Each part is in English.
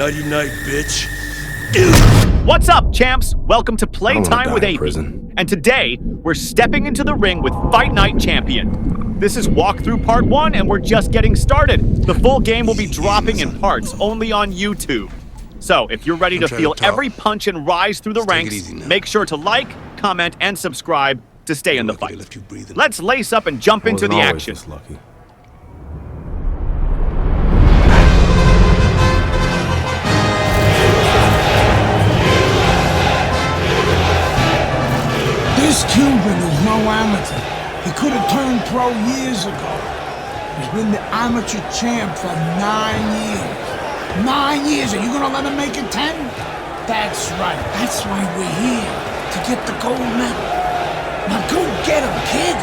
Nighty night, bitch. What's up, champs? Welcome to Playtime with AP. And today, we're stepping into the ring with Fight Night Champion. This is walkthrough part 1, and we're just getting started. The full game will be dropping in parts only on YouTube. So, if you're ready to feel every punch and rise through the ranks, make sure to like, comment, and subscribe to stay in the fight. Let's lace up and jump into the action. This Cuban is no amateur. He could have turned pro years ago. He's been the amateur champ for 9 years. 9 years, are you gonna let him make it 10? That's right, that's why we're here, to get the gold medal. Now go get him, kid!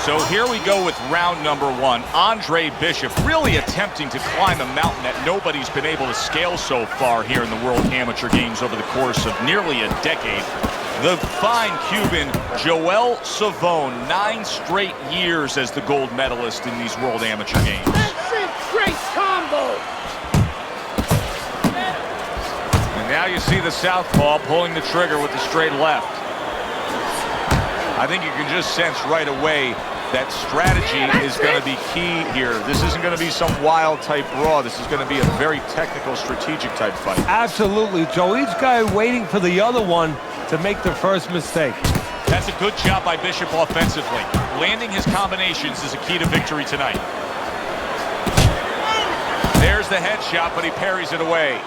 So here we go with round number 1. Andre Bishop really attempting to climb a mountain that nobody's been able to scale so far here in the World Amateur Games over the course of nearly a decade. The fine Cuban, Joel Savone, 9 straight years as the gold medalist in these World Amateur Games. That's it, great combo! And now you see the southpaw pulling the trigger with the straight left. I think you can just sense right away that strategy is going to be key here. This isn't going to be some wild type brawl. This is going to be a very technical, strategic type fight. Absolutely, Joe. Each guy waiting for the other one to make the first mistake. That's a good job by Bishop offensively. Landing his combinations is a key to victory tonight. There's the headshot, but he parries it away.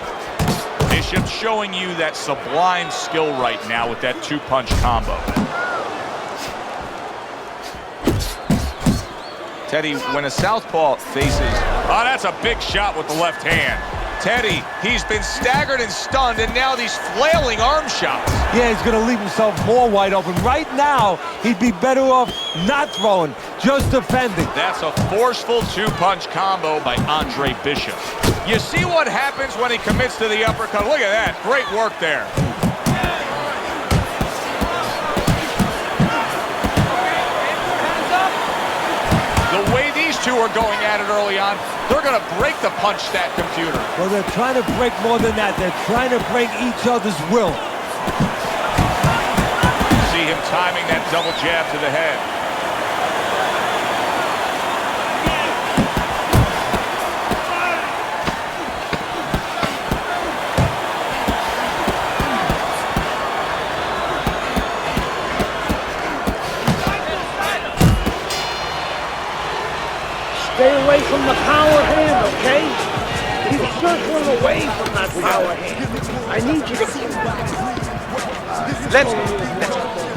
Bishop showing you that sublime skill right now with that 2-punch combo. Teddy, when a southpaw faces... Oh, that's a big shot with the left hand. Teddy, he's been staggered and stunned, and now these flailing arm shots. Yeah, he's going to leave himself more wide open. Right now, he'd be better off not throwing, just defending. That's a forceful 2-punch combo by Andre Bishop. You see what happens when he commits to the uppercut? Look at that. Great work there. The way these two are going at it early on, they're going to break the punch stat computer. Well, they're trying to break more than that. They're trying to break each other's will. See him timing that double jab to the head. Stay away from the power hand, okay? Keep circling away from that power hand. I need you to keep... Let's go.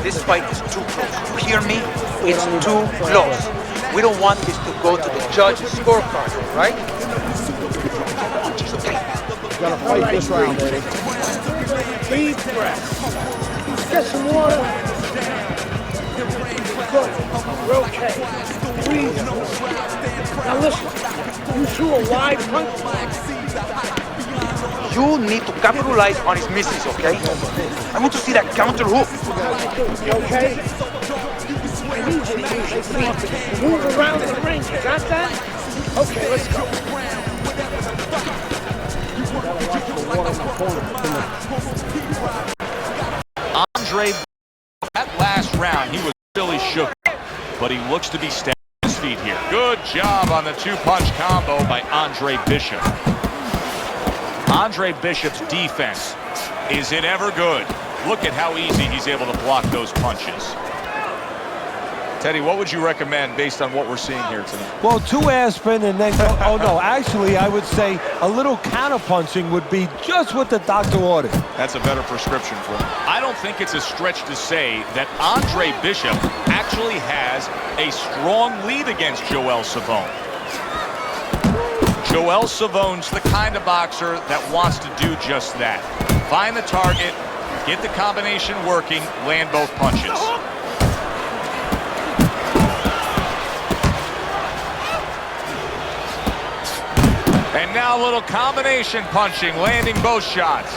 This fight is too close. You hear me? It's too close. We don't want this to go to the judge's scorecard, right? Okay. You gotta fight this round, baby. Deep breath. Get some water. Good. We're okay. Breathe. Now listen, you threw a wide punch. You need to capitalize on his misses, okay? I want to see that counter hook. Okay? I need you to use your feet to move around the ring. You got that? Okay, let's go. Andre, that last round, he was really shook, but he looks to be standing on his feet here. Good job on the 2-punch combo by Andre Bishop. Andre Bishop's defense, is it ever good? Look at how easy he's able to block those punches. Teddy, what would you recommend based on what we're seeing here tonight? Well, 2 ass spin and then go, oh no, actually I would say a little counter punching would be just what the doctor ordered. That's a better prescription for him. I don't think it's a stretch to say that Andre Bishop actually has a strong lead against Joel Savone. Joel Savone's the kind of boxer that wants to do just that. Find the target, get the combination working, land both punches. And now a little combination punching, landing both shots.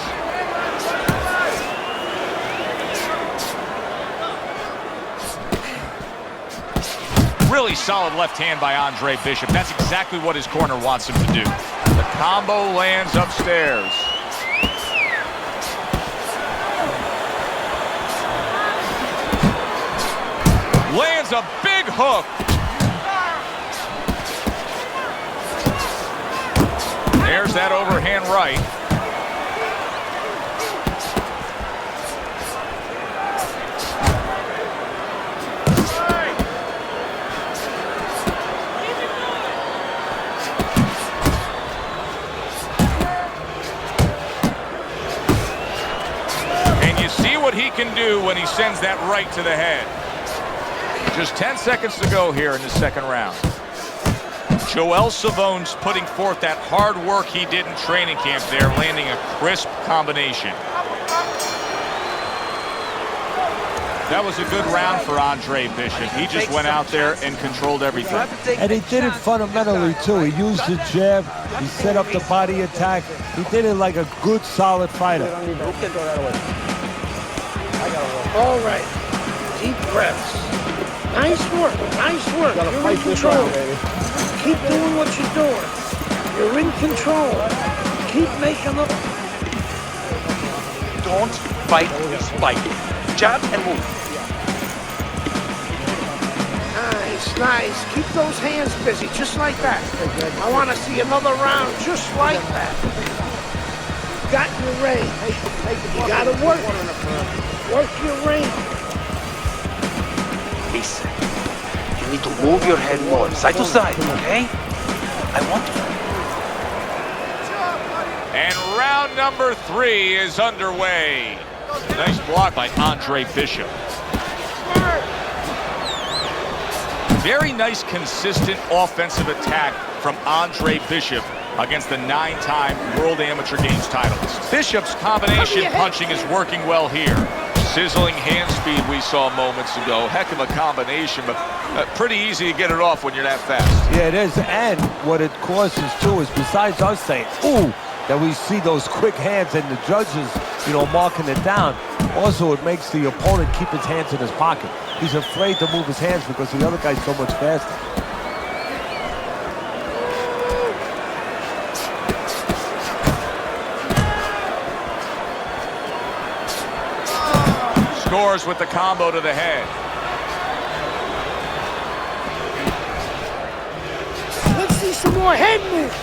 Really solid left hand by Andre Bishop. That's exactly what his corner wants him to do. The combo lands upstairs. Lands a big hook. There's that overhand right. And you see what he can do when he sends that right to the head. Just 10 seconds to go here in the second round. Joel Savone's putting forth that hard work he did in training camp there, landing a crisp combination. That was a good round for Andre Bishop. He just went out there and controlled everything. And he did it fundamentally, too. He used the jab. He set up the body attack. He did it like a good, solid fighter. All right. Deep breaths. Nice work. Nice work. You're in control. Keep doing what you're doing. You're in control. Keep making them. Don't fight this fight. Jab and move. Nice, nice. Keep those hands busy, just like that. I want to see another round just like that. Got your range. You got to work. Work your range. Listen, you need to move your head more, side to side, okay? I want to. And round number 3 is underway. Nice block by Andre Bishop. Very nice, consistent offensive attack from Andre Bishop against the 9-time World Amateur Games titleist. Bishop's combination punching is working well here. Sizzling hand speed we saw moments ago. Heck of a combination, but pretty easy to get it off when you're that fast. Yeah, it is. And what it causes, too, is besides us saying, ooh, that we see those quick hands and the judges, you know, marking it down, also it makes the opponent keep his hands in his pocket. He's afraid to move his hands because the other guy's so much faster. Scores with the combo to the head. Let's see some more head move.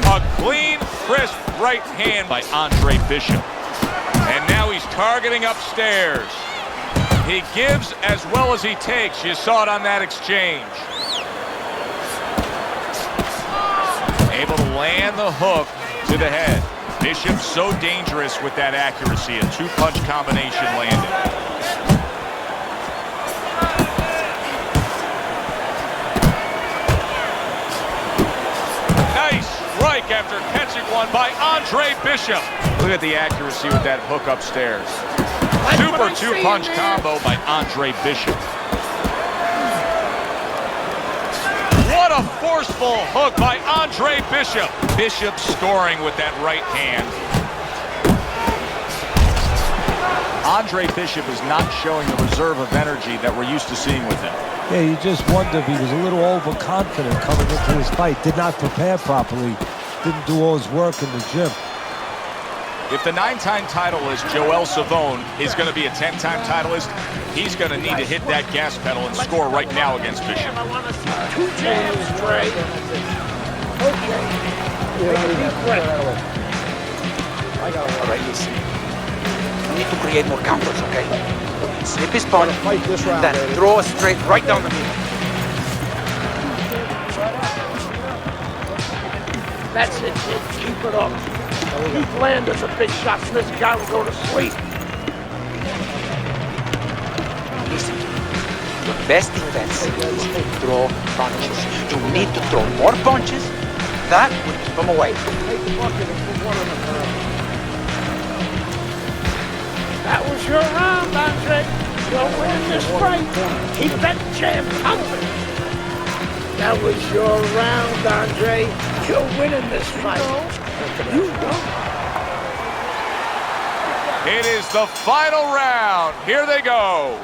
A clean, crisp right hand by Andre Bishop. And now he's targeting upstairs. He gives as well as he takes. You saw it on that exchange. Able to land the hook to the head. Bishop so dangerous with that accuracy. A 2-punch combination landed. Nice strike after catching one by Andre Bishop. Look at the accuracy with that hook upstairs. Super 2-punch combo by Andre Bishop. What a forceful hook by Andre Bishop. Bishop scoring with that right hand. Andre Bishop is not showing the reserve of energy that we're used to seeing with him. Yeah, you just wonder if he was a little overconfident coming into this fight. Did not prepare properly. Didn't do all his work in the gym. If the 9-time titleist Joel Savone is going to be a 10-time titleist, he's going to need to hit that gas pedal and score right now against Bishop. I want to see 2 jabs, Trey. Okay. Take a deep breath. All right, listen. You need to create more counters, okay? Slip his punch, then throw a straight right down the middle. That's it, kid. Keep it up. Keep landing the big shots, and this guy will go to sleep. Listen, your best defense is to throw punches. You need to throw more punches. That will keep them away. That was your round, Andre. You're winning this fight. Keep that jab coming. That was your round, Andre. You're winning this fight. You know. It is the final round. Here they go.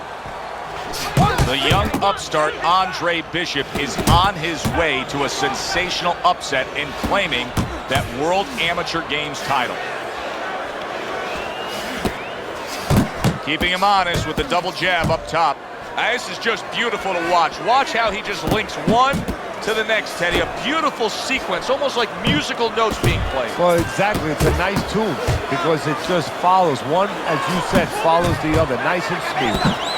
1, The young upstart Andre Bishop is on his way to a sensational upset in claiming that World Amateur Games title. Keeping him honest with the double jab up top. This is just beautiful to watch. Watch how he just links one to the next, Teddy. A beautiful sequence, almost like musical notes being played. Well, exactly. It's a nice tune because it just follows. One, as you said, follows the other. Nice and smooth.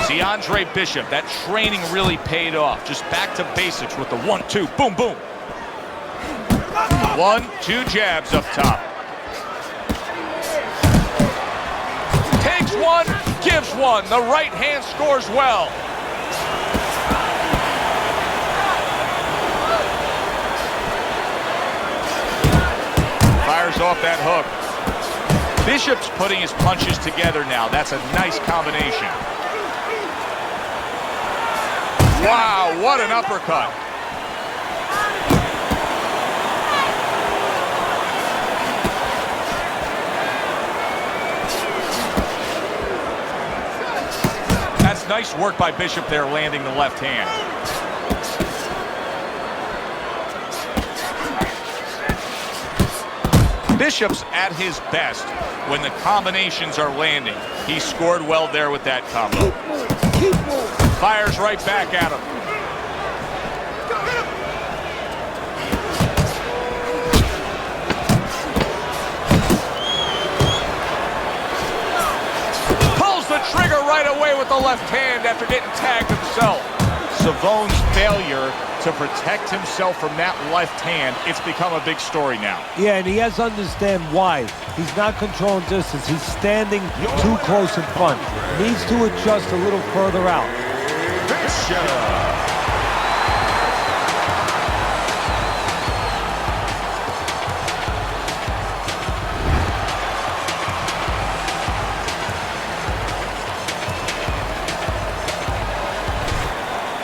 See, Andre Bishop, that training really paid off. Just back to basics with the 1-2, boom, boom. 1-2 jabs up top. Takes one, gives one. The right hand scores well. Fires off that hook. Bishop's putting his punches together now. That's a nice combination. Wow, what an uppercut. That's nice work by Bishop there, landing the left hand. Bishop's at his best when the combinations are landing. He scored well there with that combo. Fires right back at him. Pulls the trigger right away with the left hand after getting tagged himself. Savone's failure to protect himself from that left hand, it's become a big story now. Yeah, and he has to understand why. He's not controlling distance. He's standing too close in front. Needs to adjust a little further out.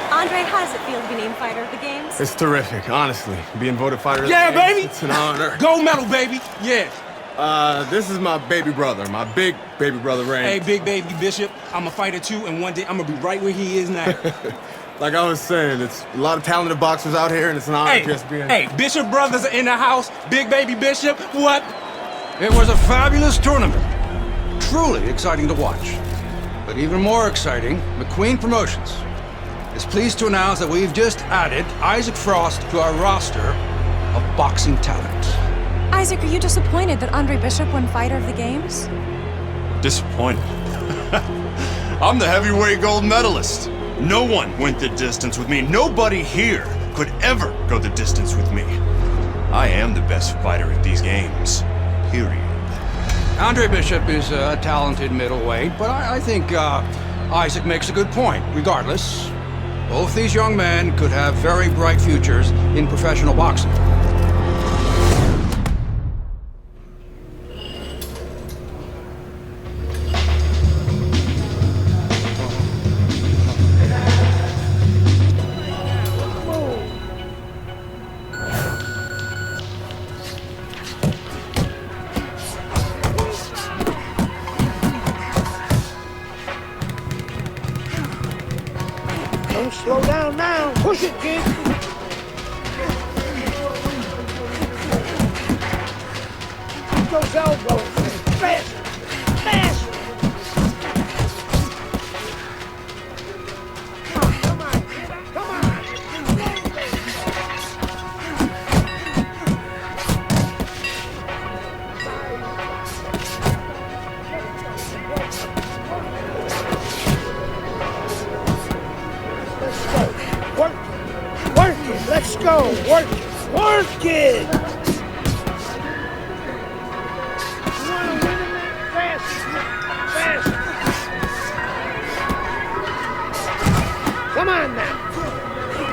Andre, how does it feel to be named Fighter of the Games? It's terrific, honestly. Being voted Fighter of the Yeah, Games, baby! It's an honor. Gold medal, baby! Yeah. This is my baby brother, my big baby brother, Ray. Hey, big baby Bishop, I'm a fighter too, and one day I'm gonna be right where he is now. Like I was saying, it's a lot of talented boxers out here, and it's an honor just being... Hey, Bishop brothers are in the house. Big baby Bishop, what? It was a fabulous tournament. Truly exciting to watch. But even more exciting, McQueen Promotions is pleased to announce that we've just added Isaac Frost to our roster of boxing talent. Isaac, are you disappointed that Andre Bishop won Fighter of the Games? Disappointed. I'm the heavyweight gold medalist. No one went the distance with me. Nobody here could ever go the distance with me. I am the best fighter at these games. Period. Andre Bishop is a talented middleweight, but I think Isaac makes a good point. Regardless, both these young men could have very bright futures in professional boxing. Don't slow down now. Push it, kid. Keep those elbows. Faster. Faster. Come on, kid. Come on. Work it. Let's go. Work it. Work it. You want to win him fast. Fast. Come on now.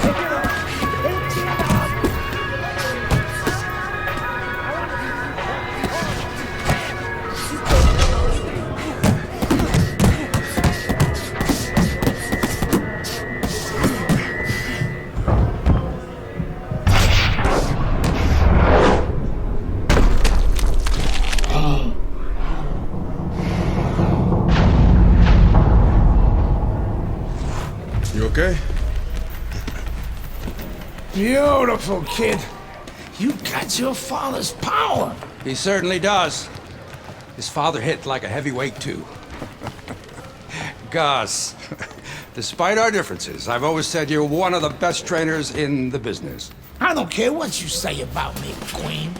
Pick it up. Pick it up. okay? Beautiful, kid. You got your father's power. He certainly does. His father hit like a heavyweight, too. Gus, despite our differences, I've always said you're one of the best trainers in the business. I don't care what you say about me, Queen.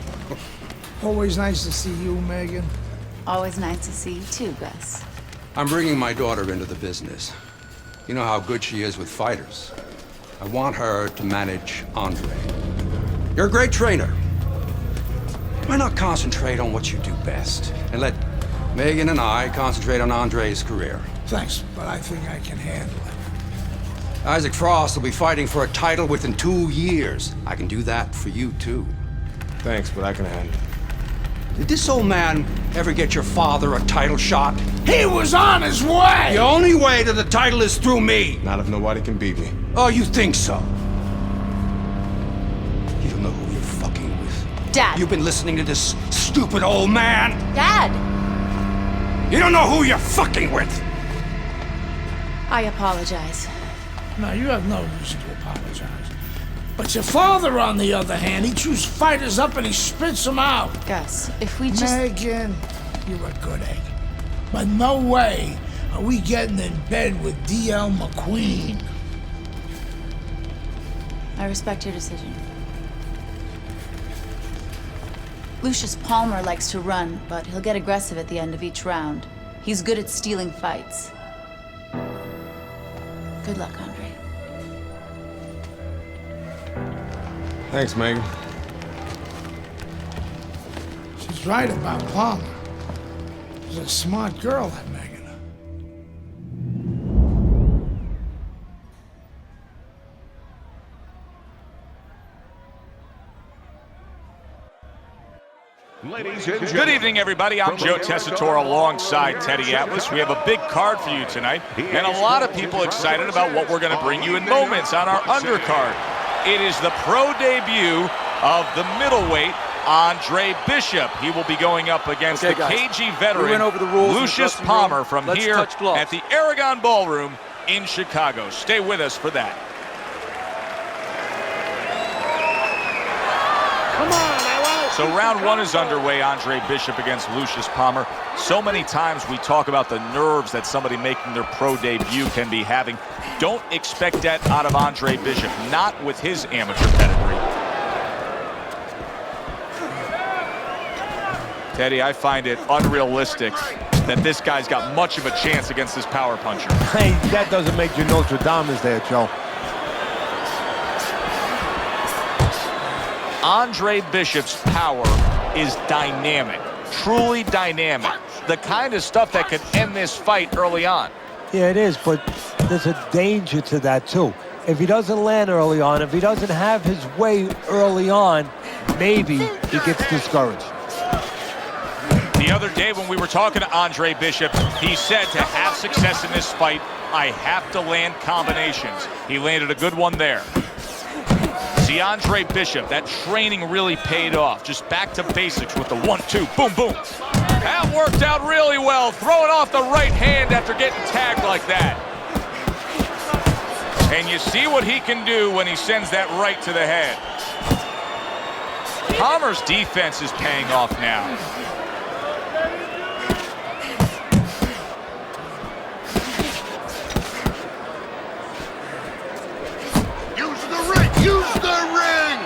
Always nice to see you, Megan. Always nice to see you too, Gus. I'm bringing my daughter into the business. You know how good she is with fighters. I want her to manage Andre. You're a great trainer. Why not concentrate on what you do best and let Megan and I concentrate on Andre's career? Thanks, but I think I can handle it. Isaac Frost will be fighting for a title within 2 years. I can do that for you, too. Thanks, but I can handle it. Did this old man ever get your father a title shot? He was on his way! The only way to the title is through me! Not if nobody can beat me. Oh, you think so? You don't know who you're fucking with. Dad! You've been listening to this stupid old man! Dad! You don't know who you're fucking with! I apologize. No, you have no reason to apologize. But your father, on the other hand, he chews fighters up and he spits them out. Gus, if we just... Megan, you're a good egg. But no way are we getting in bed with D.L. McQueen. I respect your decision. Lucius Palmer likes to run, but he'll get aggressive at the end of each round. He's good at stealing fights. Good luck, Andre. Thanks, Megan. She's right about Palmer. She's a smart girl, that Megan. Good evening, everybody. I'm Joe Tessitore alongside Teddy Atlas. We have a big card for you tonight, and a lot of people excited about what we're going to bring you in moments on our undercard. It is the pro debut of the middleweight, Andre Bishop. He will be going up against the cagey veteran, Lucius Palmer, from here at the Aragon Ballroom in Chicago. Stay with us for that. Come on, I want to So round one is underway. Andre Bishop against Lucius Palmer. So many times we talk about the nerves that somebody making their pro debut can be having. Don't expect that out of Andre Bishop, not with his amateur pedigree. Teddy, I find it unrealistic that this guy's got much of a chance against this power puncher. Hey, that doesn't make you Nostradamus there, Joe. Andre Bishop's power is dynamic, truly dynamic. The kind of stuff that could end this fight early on. Yeah, it is, but there's a danger to that, too. If he doesn't land early on, if he doesn't have his way early on, maybe he gets discouraged. The other day when we were talking to Andre Bishop, he said to have success in this fight, I have to land combinations. He landed a good one there. See, Andre Bishop, that training really paid off. Just back to basics with the 1-2, boom, boom. That worked out really well, throwing off the right hand after getting tagged like that. And you see what he can do when he sends that right to the head. Palmer's defense is paying off now. Use the ring!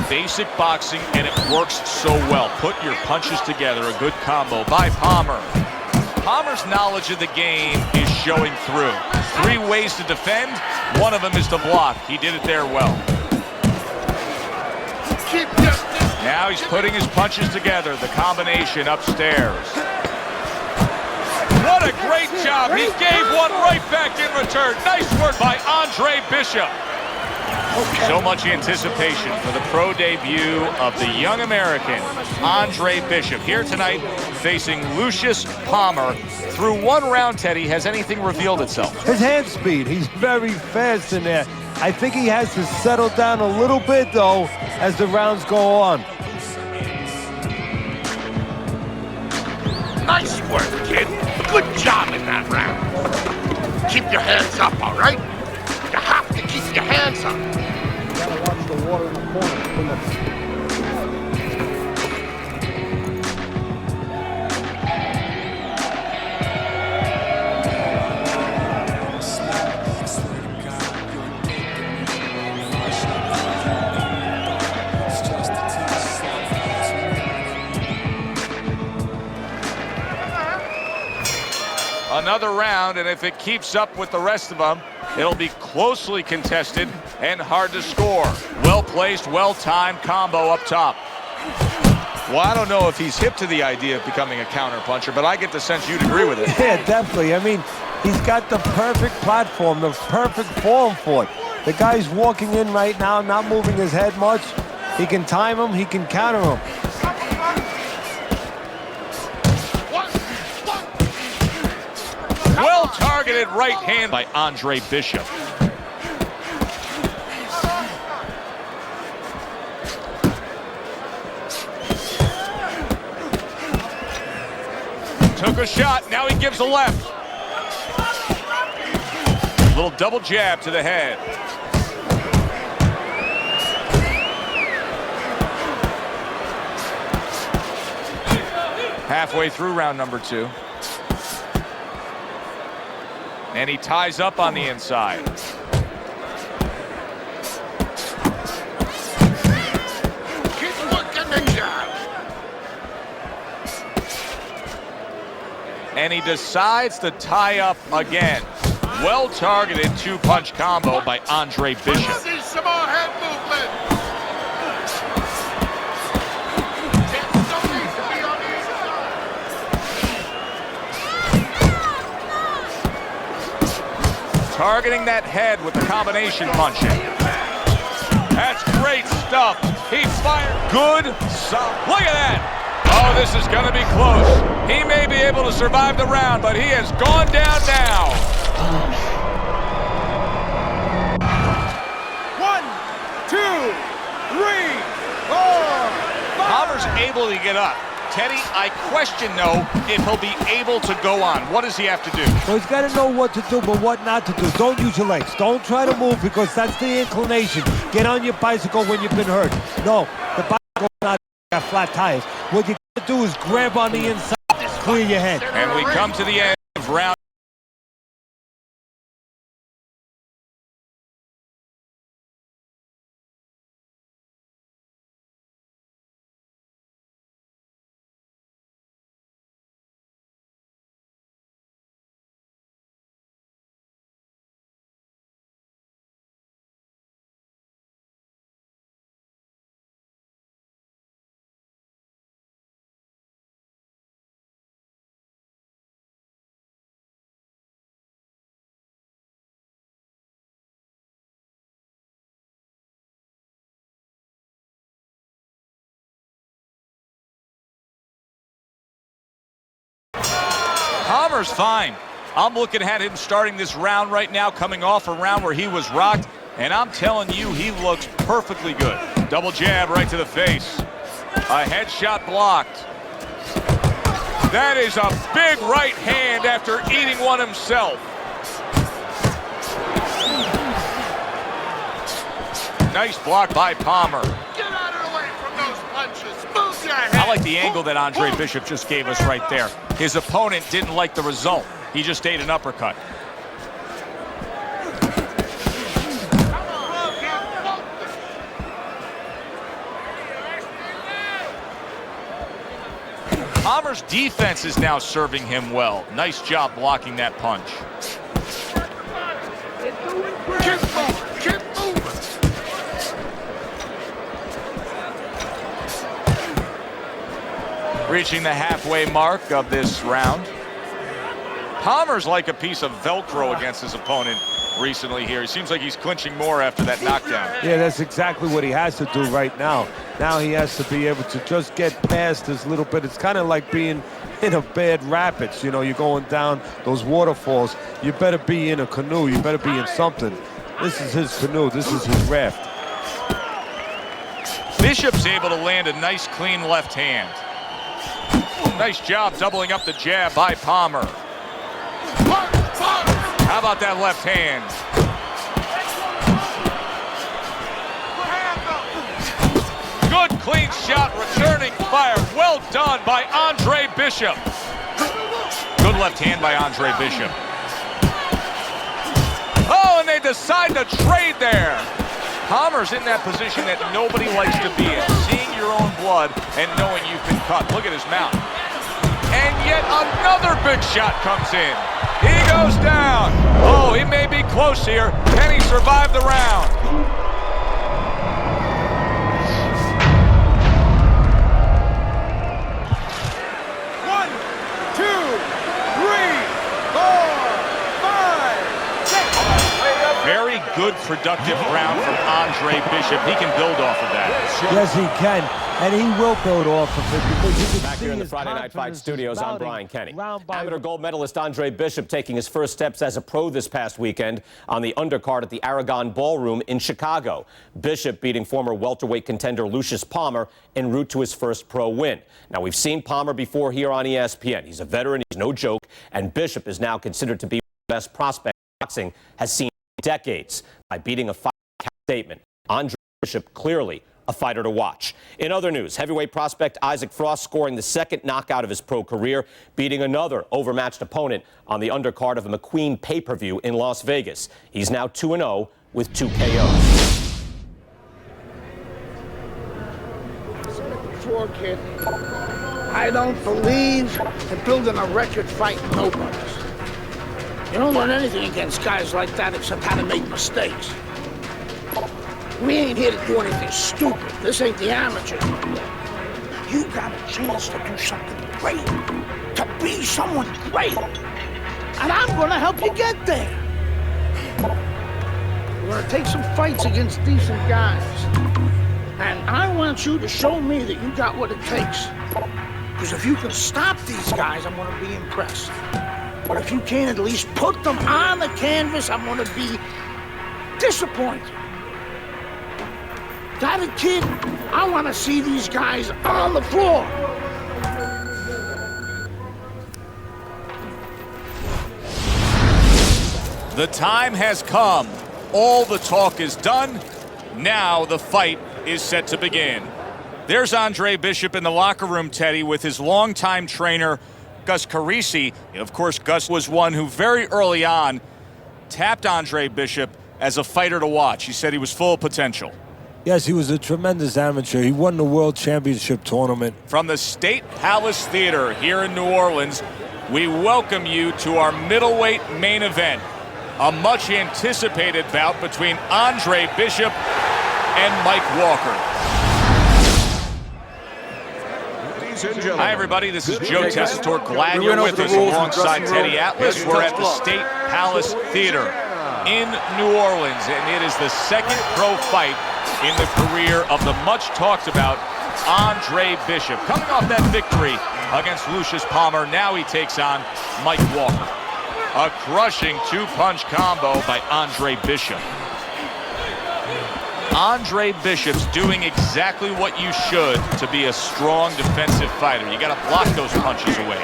Basic boxing, and it works so well. Put your punches together, a good combo by Palmer. Palmer's knowledge of the game is showing through. 3 ways to defend, one of them is to block. He did it there well. Now he's putting his punches together, the combination upstairs. What a great job. He gave one right back in return. Nice work by Andre Bishop. So much anticipation for the pro debut of the young American, Andre Bishop, here tonight facing Lucius Palmer. Through 1 round, Teddy, has anything revealed itself? His hand speed, he's very fast in there. I think he has to settle down a little bit, though, as the rounds go on. Nice work, kid. Good job in that round. Keep your hands up, all right? You have to keep your hands up. You gotta watch the water in the corner. Another round, and if it keeps up with the rest of them, it'll be closely contested and hard to score. Well-placed, well-timed combo up top. Well, I don't know if he's hip to the idea of becoming a counterpuncher, but I get the sense you'd agree with it. Yeah, definitely. I mean, he's got the perfect platform, the perfect form for it. The guy's walking in right now, not moving his head much. He can time him, he can counter him. Well-targeted right hand by Andre Bishop. Took a shot, now he gives a left. Little double jab to the head. Halfway through round number 2. And he ties up on the inside. Keep working the jab. And he decides to tie up again. Well-targeted two-punch combo by Andre Bishop. See some more head movement. Targeting that head with the combination punching. That's great stuff. He fired. Good stuff. Look at that. Oh, this is going to be close. He may be able to survive the round, but he has gone down now. 1, 2, 3, 4, 5. Palmer's able to get up. Teddy, I question, though, if he'll be able to go on. What does he have to do? Well, he's got to know what to do, but what not to do. Don't use your legs. Don't try to move because that's the inclination. Get on your bicycle when you've been hurt. No, the bicycle not got flat tires. What you got to do is grab on the inside, clear your head. And we come to the end of round. Palmer's fine. I'm looking at him starting this round right now, coming off a round where he was rocked, and I'm telling you, he looks perfectly good. Double jab right to the face. A headshot blocked. That is a big right hand after eating one himself. Nice block by Palmer. Get out of the way from those punches. Move your head. I like the angle that Andre Bishop just gave us right there. His opponent didn't like the result. He just ate an uppercut. Palmer's defense is now serving him well. Nice job blocking that punch. Keep moving. Reaching the halfway mark of this round. Palmer's like a piece of Velcro against his opponent recently here. He seems like he's clinching more after that knockdown. Yeah, that's exactly what he has to do right now. Now he has to be able to just get past this little bit. It's kind of like being in a bad rapids. You know, you're going down those waterfalls. You better be in a canoe. You better be in something. This is his canoe. This is his raft. Bishop's able to land a nice, clean left hand. Nice job doubling up the jab by Palmer. How about that left hand? Good clean shot, returning fire. Well done by Andre Bishop. Good left hand by Andre Bishop. Oh, and they decide to trade there. Palmer's in that position that nobody likes to be in. Seeing your own blood and knowing you've been cut. Look at his mouth. And yet another big shot comes in. He goes down. Oh, he may be close here. Can he survive the round? Very good, productive round from Andre Bishop. He can build off of that. Yes, he can, and he will build off of it because you can Back here in the Friday Night Fight studios, I'm Brian Kenny. Amateur gold medalist Andre Bishop taking his first steps as a pro this past weekend on the undercard at the Aragon Ballroom in Chicago. Bishop beating former welterweight contender Lucius Palmer en route to his first pro win. Now, we've seen Palmer before here on ESPN. He's a veteran, he's no joke, and Bishop is now considered to be the best prospect boxing has seen decades by beating a fight statement. Andre Bishop clearly a fighter to watch. In other news, heavyweight prospect Isaac Frost scoring the second knockout of his pro career, beating another overmatched opponent on the undercard of a McQueen pay-per-view in Las Vegas. He's now 2-0 with 2 KOs. Before, kid, I don't believe in building a record fighting nobodies. You don't learn anything against guys like that except how to make mistakes. We ain't here to do anything stupid. This ain't the amateur. You got a chance to do something great, to be someone great. And I'm gonna help you get there. We're gonna take some fights against decent guys. And I want you to show me that you got what it takes. Because if you can stop these guys, I'm gonna be impressed. But if you can't at least put them on the canvas, I'm gonna be disappointed. Got it, kid? I wanna see these guys on the floor. The time has come. All the talk is done. Now the fight is set to begin. There's Andre Bishop in the locker room, Teddy, with his longtime trainer, Gus Carisi. Of course, Gus was one who very early on tapped Andre Bishop as a fighter to watch. He said he was full of potential. Yes, he was a tremendous amateur. He won the World Championship tournament. From the State Palace Theater here in New Orleans, we welcome you to our middleweight main event. A much anticipated bout between Andre Bishop and Mike Walker. Hi, everybody. This is Joe Tessitore. Glad you're with us alongside Teddy Atlas. We're at the State Palace Theater in New Orleans, and it is the second pro fight in the career of the much-talked-about Andre Bishop. Coming off that victory against Lucius Palmer, now he takes on Mike Walker. A crushing two-punch combo by Andre Bishop. Andre Bishop's doing exactly what you should to be a strong defensive fighter. You got to block those punches away.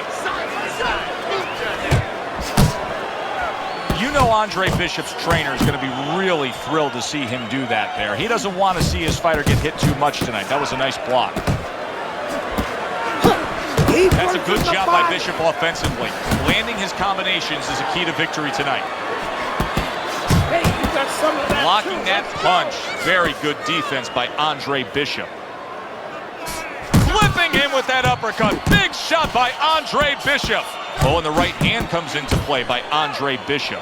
You know Andre Bishop's trainer is going to be really thrilled to see him do that there. He doesn't want to see his fighter get hit too much tonight. That was a nice block. That's a good job by Bishop offensively. Landing his combinations is a key to victory tonight. Blocking that punch. Very good defense by Andre Bishop. Flipping him with that uppercut. Big shot by Andre Bishop. Oh, and the right hand comes into play by Andre Bishop.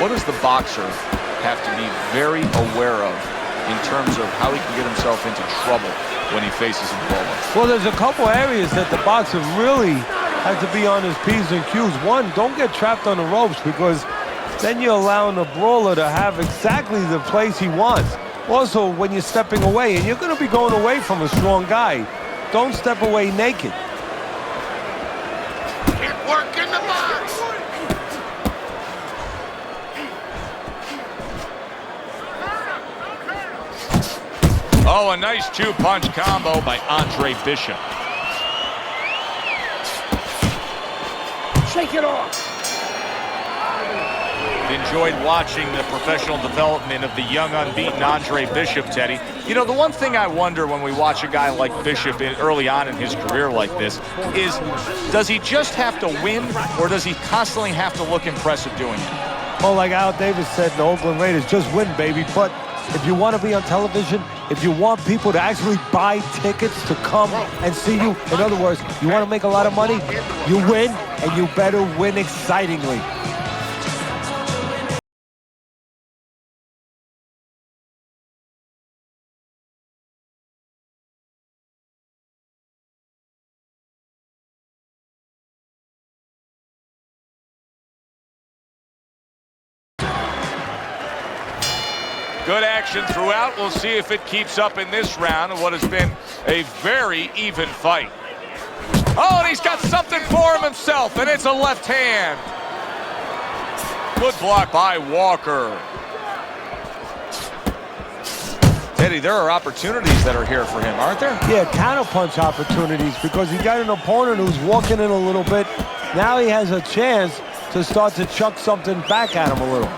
What does the boxer have to be very aware of in terms of how he can get himself into trouble when he faces a brawler? Well, there's a couple areas that the boxer really has to be on his P's and Q's. One, don't get trapped on the ropes, because then you're allowing the brawler to have exactly the place he wants. Also, when you're stepping away, and you're going to be going away from a strong guy, don't step away naked. Can't work in the box. Oh, a nice two-punch combo by Andre Bishop. Shake it off. Enjoyed watching the professional development of the young, unbeaten Andre Bishop, Teddy. You know, the one thing I wonder when we watch a guy like Bishop early on in his career like this is, does he just have to win, or does he constantly have to look impressive doing it? Well, like Al Davis said in the Oakland Raiders, just win, baby. But if you want to be on television, if you want people to actually buy tickets to come and see you, in other words, you want to make a lot of money, you win, and you better win excitingly. Good action throughout. We'll see if it keeps up in this round of what has been a very even fight. Oh, and he's got something for him himself, and it's a left hand. Good block by Walker. Teddy, there are opportunities that are here for him, aren't there? Yeah, counterpunch opportunities, because he got an opponent who's walking in a little bit. Now he has a chance to start to chuck something back at him a little.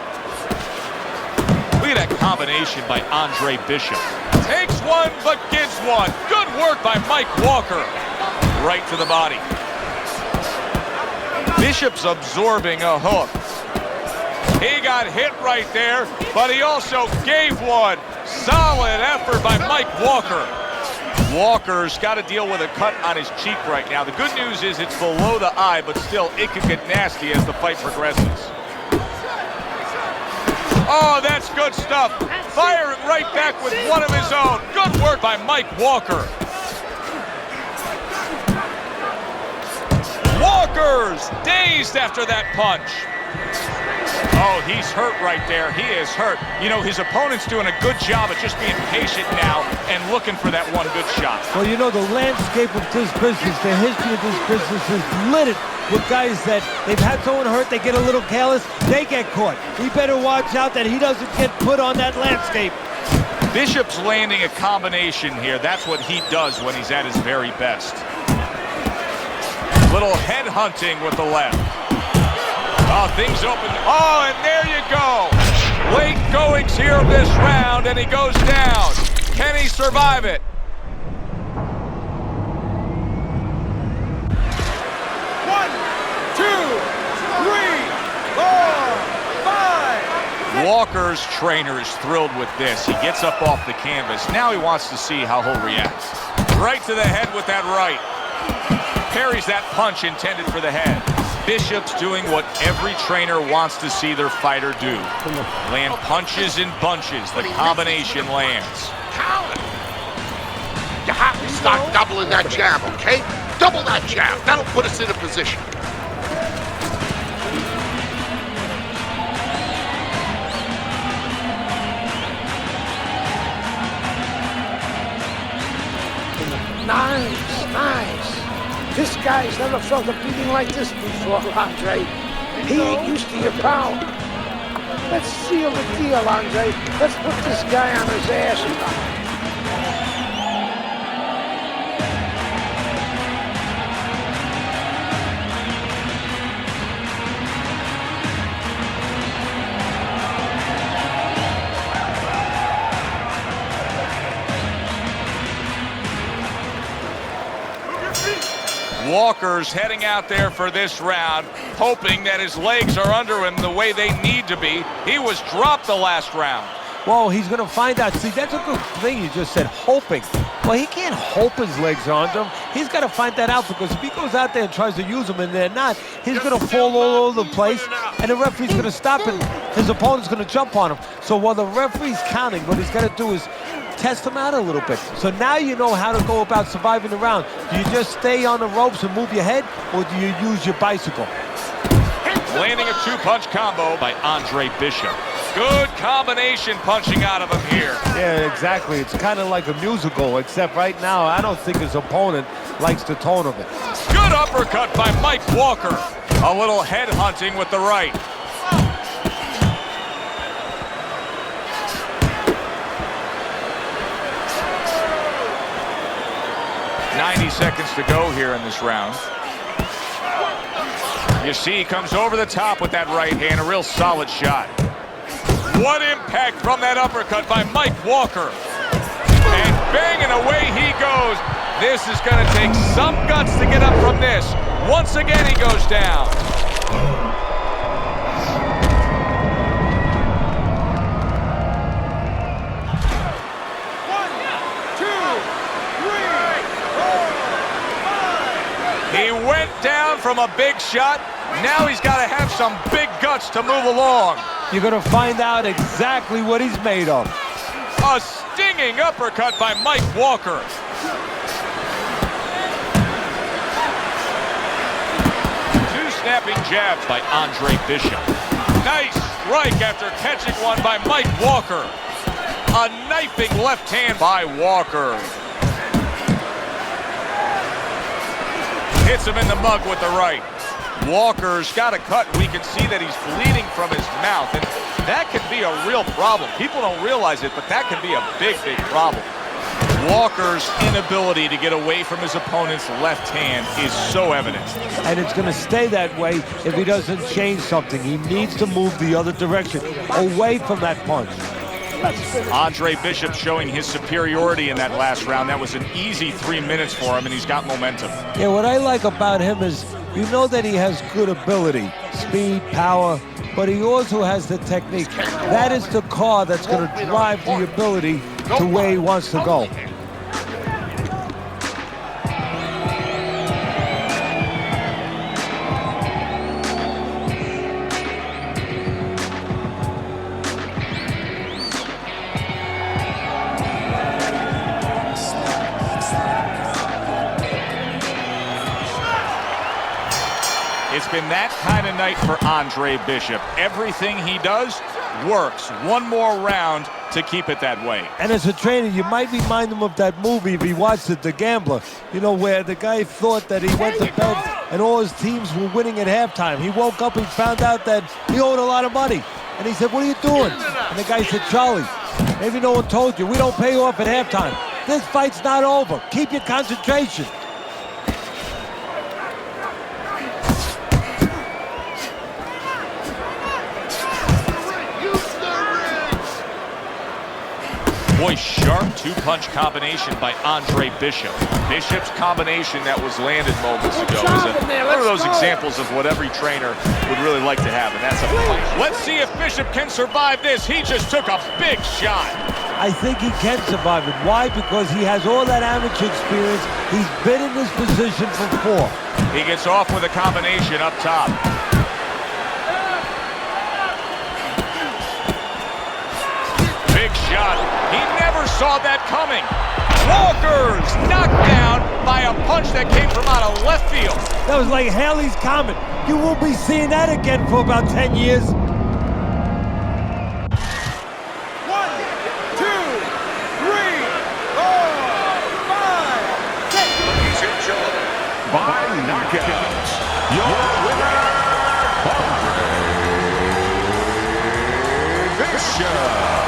Look at that combination by Andre Bishop. Takes one, but gives one. Good work by Mike Walker. Right to the body. Bishop's absorbing a hook. He got hit right there, but he also gave one. Solid effort by Mike Walker. Walker's got to deal with a cut on his cheek right now. The good news is it's below the eye, but still, it could get nasty as the fight progresses. Oh, that's good stuff. Firing right back with one of his own. Good work by Mike Walker. Walker's dazed after that punch. Oh, he's hurt right there. He is hurt. You know, his opponent's doing a good job of just being patient now and looking for that one good shot. Well, you know, the landscape of this business, the history of this business is littered with guys that they've had someone hurt, they get a little careless, they get caught. We better watch out that he doesn't get put on that landscape. Bishop's landing a combination here. That's what he does when he's at his very best. Little head hunting with the left. Oh, things open. Oh, and there you go. Late goings here of this round, and he goes down. Can he survive it? Walker's trainer is thrilled with this. He gets up off the canvas. Now he wants to see how he'll react. Right to the head with that right. Parries that punch intended for the head. Bishop's doing what every trainer wants to see their fighter do. Land punches in bunches. The combination lands. You have to start doubling that jab, okay? Double that jab. That'll put us in a position. Nice, nice. This guy's never felt a beating like this before, Andre. He ain't used to your power. Let's seal the deal, Andre. Let's put this guy on his ass now. Walker's heading out there for this round, hoping that his legs are under him the way they need to be. He was dropped the last round. Well, he's going to find out. See, that's a good thing you just said, hoping. Well, he can't hope his legs are under him. He's got to find that out, because if he goes out there and tries to use them and they're not, he's going to fall all over the place, and the referee's going to stop and his opponent's going to jump on him. So while the referee's counting, what he's got to do is test him out a little bit. So now you know how to go about surviving the round. Do you just stay on the ropes and move your head, or do you use your bicycle? Landing a two-punch combo by Andre Bishop. Good combination punching out of him here. Yeah, exactly. It's kind of like a musical, except right now I don't think his opponent likes the tone of it. Good uppercut by Mike Walker. A little head hunting with the right. "90 seconds to go here in this round. You see he comes over the top with that right hand, a real solid shot. What impact from that uppercut by Mike Walker. And banging away he goes. This is going to take some guts to get up from this. Once again he goes down. He went down from a big shot. Now he's got to have some big guts to move along. You're going to find out exactly what he's made of. A stinging uppercut by Mike Walker. Two snapping jabs by Andre Bishop. Nice strike after catching one by Mike Walker. A knifing left hand by Walker. Hits him in the mug with the right. Walker's got a cut. We can see that he's bleeding from his mouth, and that can be a real problem. People don't realize it, but that can be a big, big problem. Walker's inability to get away from his opponent's left hand is so evident. And it's going to stay that way if he doesn't change something. He needs to move the other direction, away from that punch. Andre Bishop showing his superiority in that last round. That was an easy 3 minutes for him, and he's got momentum. Yeah, what I like about him is you know that he has good ability, speed, power, but he also has the technique. That is the car that's going to drive the ability to where he wants to go. It's been that kind of night for Andre Bishop. Everything he does works. One more round to keep it that way. And as a trainer, you might remind him of that movie if he watched it, The Gambler. You know, where the guy thought that he went to bed and all his teams were winning at halftime. He woke up and found out that he owed a lot of money. And he said, "What are you doing?" And the guy said, "Charlie, maybe no one told you. We don't pay you off at halftime. This fight's not over. Keep your concentration." Boy, sharp two-punch combination by Andre Bishop. Bishop's combination that was landed moments ago is one of those examples of what every trainer would really like to have, and that's a fight. Let's see if Bishop can survive this. He just took a big shot. I think he can survive it. Why? Because he has all that amateur experience. He's been in this position before. He gets off with a combination up top. Big shot. He never saw that coming. Walker's knocked down by a punch that came from out of left field. That was like Halley's Comet. You won't be seeing that again for about 10 years. 1, 2, 3, 4, 5, 6. Ladies and gentlemen, by knockout, your winner, Andre Bishop.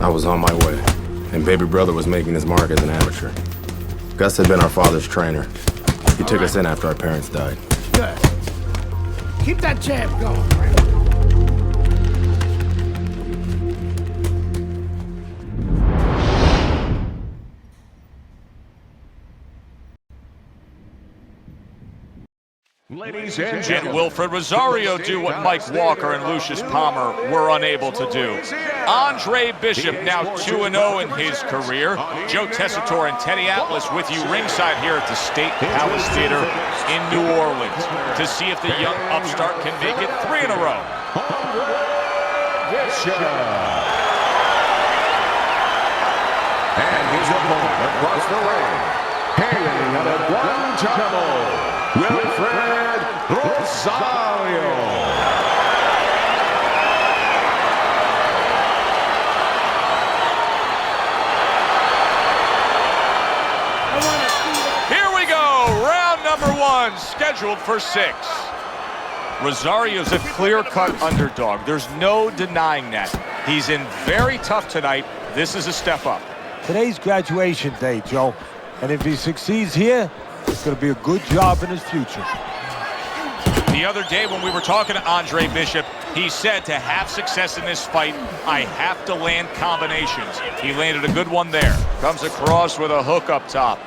I was on my way, and baby brother was making his mark as an amateur. Gus had been our father's trainer. He took us in after our parents died. Good. Keep that jab going. Ladies and gentlemen, Wilfred Rosario do what Mike Walker and Lucius Palmer were unable to do. Andre Bishop now 2-0 in his career. Joe Tessitore and Teddy Atlas with you ringside here at the State Palace Theater in New Orleans to see if the young upstart can make it 3 in a row. opponent across the ring, hailing out of Guantanamo, Wilfred Rosario. Number one, scheduled for 6. Rosario's a clear-cut underdog. There's no denying that. He's in very tough tonight. This is a step up. Today's graduation day, Joe. And if he succeeds here, it's going to be a good job in his future. The other day when we were talking to Andre Bishop, he said to have success in this fight, I have to land combinations. He landed a good one there. Comes across with a hook up top.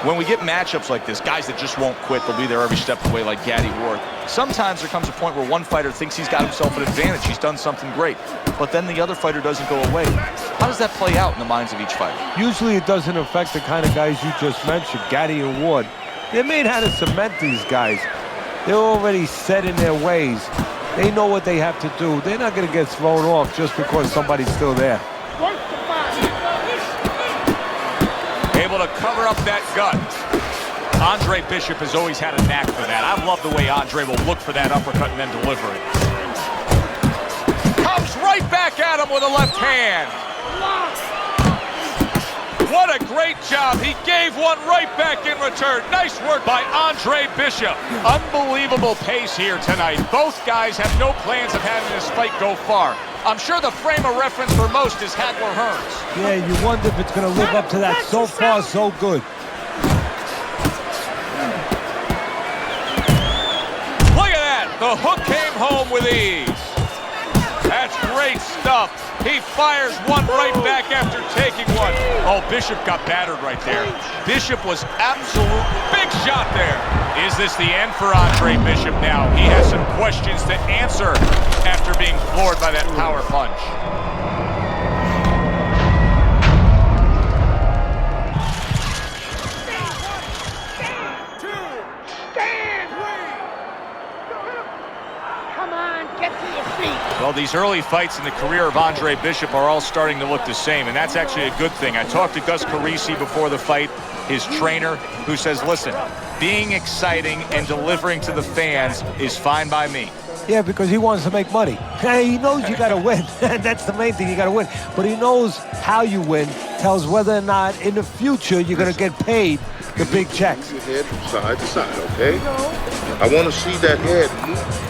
When we get matchups like this, guys that just won't quit, they'll be there every step of the way like Gatti Ward. Sometimes there comes a point where one fighter thinks he's got himself an advantage, he's done something great, but then the other fighter doesn't go away. How does that play out in the minds of each fighter? Usually it doesn't affect the kind of guys you just mentioned, Gatti and Ward. They're made how to cement these guys. They're already set in their ways. They know what they have to do. They're not going to get thrown off just because somebody's still there. Able to cover up that gut. Andre Bishop has always had a knack for that. I love the way Andre will look for that uppercut and then deliver it. Comes right back at him with a left hand. What a great job. He gave one right back in return. Nice work by Andre Bishop. Unbelievable pace here tonight. Both guys have no plans of having this fight go far. I'm sure the frame of reference for most is Hagler Hearns. Yeah, you wonder if it's going to live up to that. So far, so good. Look at that. The hook came home with ease. That's great stuff. He fires one right back after taking one. Oh, Bishop got battered right there. Bishop was absolute big shot there. Is this the end for Andre Bishop now? He has some questions to answer after being floored by that power punch. Well, these early fights in the career of Andre Bishop are all starting to look the same, and that's actually a good thing. I talked to Gus Carisi before the fight, his trainer, who says, listen, being exciting and delivering to the fans is fine by me. Yeah, because he wants to make money. He knows you got to win. That's the main thing, you got to win. But he knows how you win, tells whether or not in the future you're going to get paid the big checks. Your head from side to side, okay? I want to see that head move.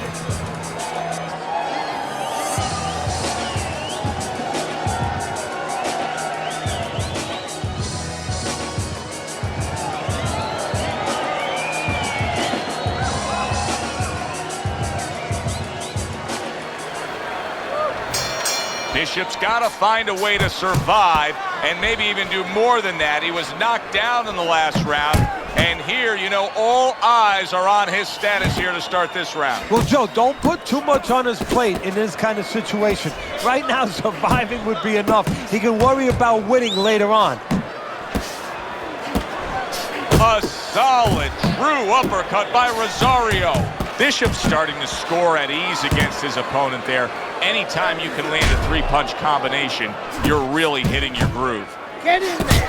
Bishop's got to find a way to survive and maybe even do more than that. He was knocked down in the last round, and here, you know, all eyes are on his status here to start this round. Well, Joe, don't put too much on his plate in this kind of situation. Right now, surviving would be enough. He can worry about winning later on. A solid, true uppercut by Rosario. Bishop's starting to score at ease against his opponent there. Anytime you can land a three-punch combination, you're really hitting your groove. Get in there.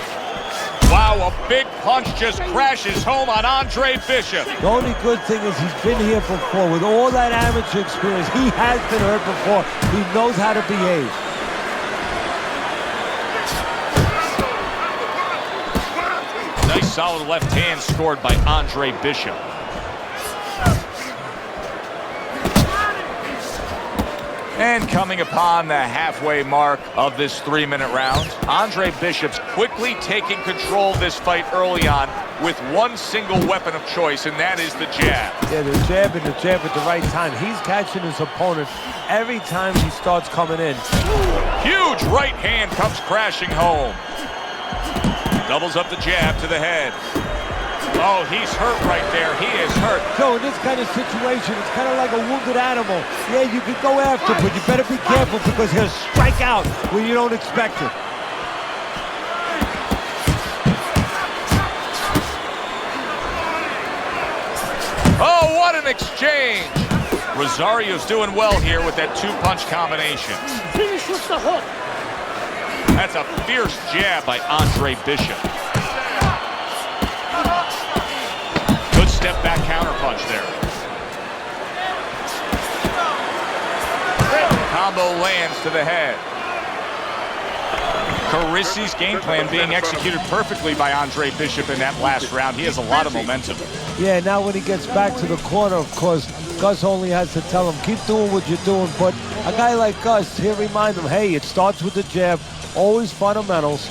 Wow, a big punch just crashes home on Andre Bishop. The only good thing is he's been here before. With all that amateur experience, he has been hurt before. He knows how to behave. Nice solid left hand scored by Andre Bishop. And coming upon the halfway mark of this 3-minute round, Andre Bishop's quickly taking control of this fight early on with one single weapon of choice, and that is the jab. Yeah, the jab and the jab at the right time. He's catching his opponent every time he starts coming in. Huge right hand comes crashing home. Doubles up the jab to the head. Oh, he's hurt right there. He is hurt. So in this kind of situation, it's kind of like a wounded animal. Yeah, you can go after, but you better be careful because he'll strike out when you don't expect it. Oh, what an exchange! Rosario's doing well here with that two-punch combination. Finish with the hook. That's a fierce jab by Andre Bishop. Good step-back counterpunch there. Combo lands to the head. Carisi's game plan being executed perfectly by Andre Bishop in that last round. He has a lot of momentum. Yeah, now when he gets back to the corner, of course, Gus only has to tell him, keep doing what you're doing. But a guy like Gus, he'll remind him, hey, it starts with the jab, always fundamentals.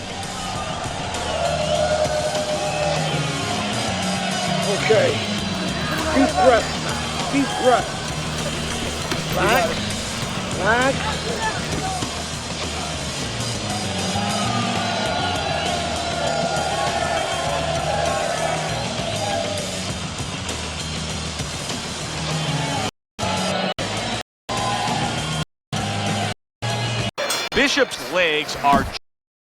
Okay. Deep breath. Deep breath. Relax. Relax. Bishop's legs are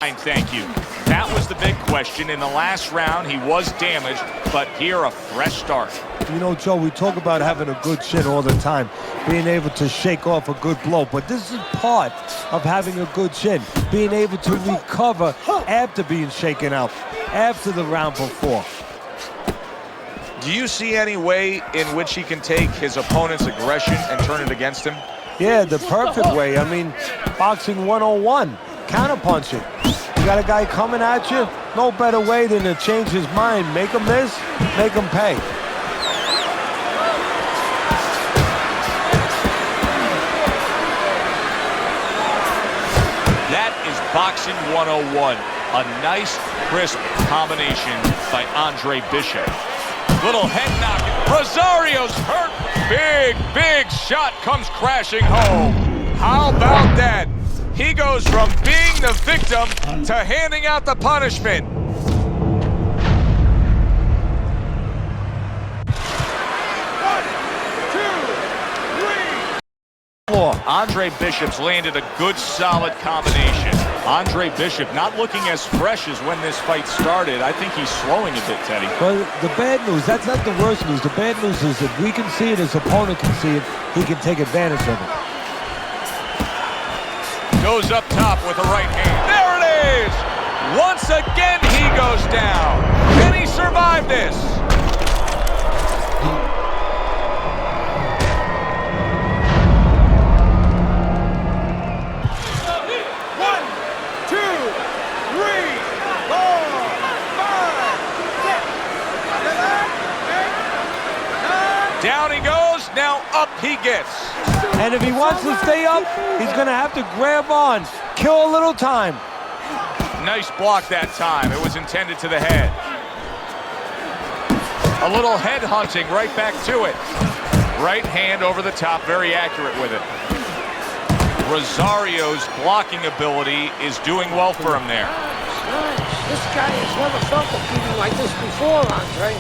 fine, thank you. That was the big question. In the last round, he was damaged, but here a fresh start. You know, Joe, we talk about having a good chin all the time, being able to shake off a good blow, but this is part of having a good chin, being able to recover after being shaken out, after the round before. Do you see any way in which he can take his opponent's aggression and turn it against him? Yeah, the perfect way. I mean, boxing 101, counterpunching. You got a guy coming at you, no better way than to change his mind. Make him miss, make him pay. That is boxing 101. A nice, crisp combination by Andre Bishop. Little head knock. Rosario's hurt. Big, big shot comes crashing home. How about that? He goes from being the victim to handing out the punishment. Andre Bishop's landed a good, solid combination. Andre Bishop not looking as fresh as when this fight started. I think he's slowing a bit, Teddy. Well, the bad news, that's not the worst news. The bad news is that we can see it, his opponent can see it, he can take advantage of it. Goes up top with a right hand. There it is! Once again, he goes down. Can he survive this? Down he goes, now up he gets. And if he wants to stay up, he's gonna have to grab on, kill a little time. Nice block that time. It was intended to the head. A little head hunting right back to it. Right hand over the top, very accurate with it. Rosario's blocking ability is doing well for him there. Nice. This guy has never felt a beating like this before, Andre.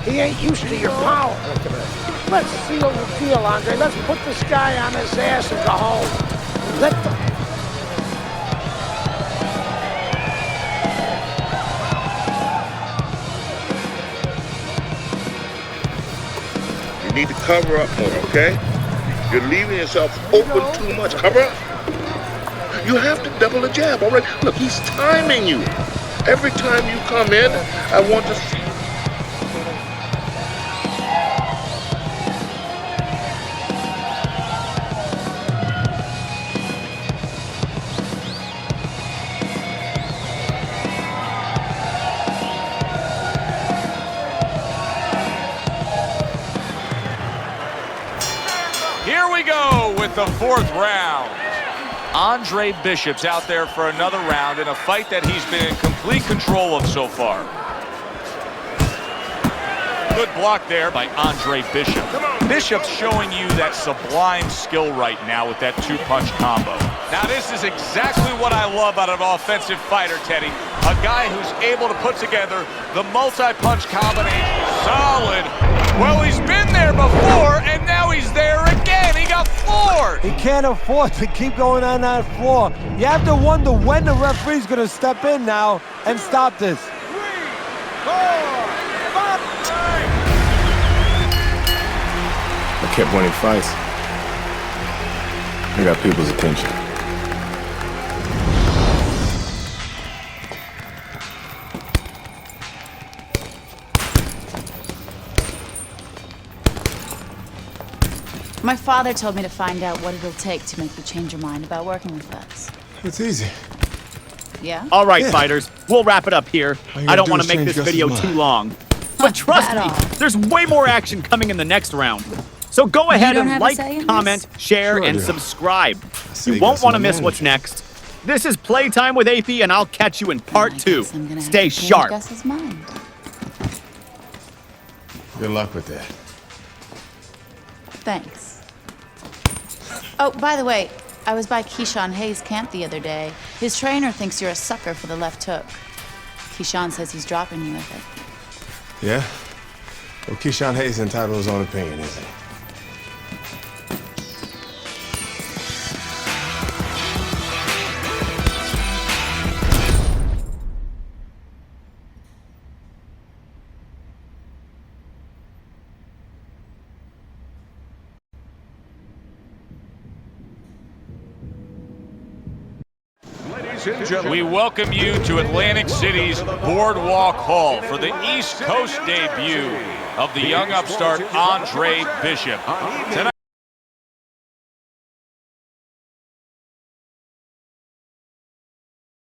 He ain't used to your power. Let's seal the deal, Andre. Let's put this guy on his ass and go home. Let the... You need to cover up more, okay? You're leaving yourself open too much. Cover up. You have to double the jab, all right? Look, he's timing you. Every time you come in, I want to see. Here we go with the fourth round. Andre Bishop's out there for another round in a fight that he's been in complete control of so far. Good block there by Andre Bishop. Bishop's showing you that sublime skill right now with that two-punch combo. Now this is exactly what I love out of an offensive fighter, Teddy. A guy who's able to put together the multi-punch combination. Solid. Well, he's been there before, and now he's there again. He got floored. He can't afford to keep going on that floor. You have to wonder when the referee's going to step in now and stop this. I kept winning fights. I got people's attention. My father told me to find out what it'll take to make you change your mind about working with us. It's easy. Yeah? All right, fighters, we'll wrap it up here. I don't want to make this video too long. But trust me, there's way more action coming in the next round. So go ahead and like, comment, share, and subscribe. You won't want to miss what's next. This is Playtime with AP, and I'll catch you in part 2. Stay sharp. Good luck with that. Thanks. Oh, by the way, I was by Keyshawn Hayes' camp the other day. His trainer thinks you're a sucker for the left hook. Keyshawn says he's dropping you with it. Yeah? Well, Keyshawn Hayes is entitled to his own opinion, isn't he? We welcome you to Atlantic City's Boardwalk Hall for the East Coast debut of the young upstart Andre Bishop. Tonight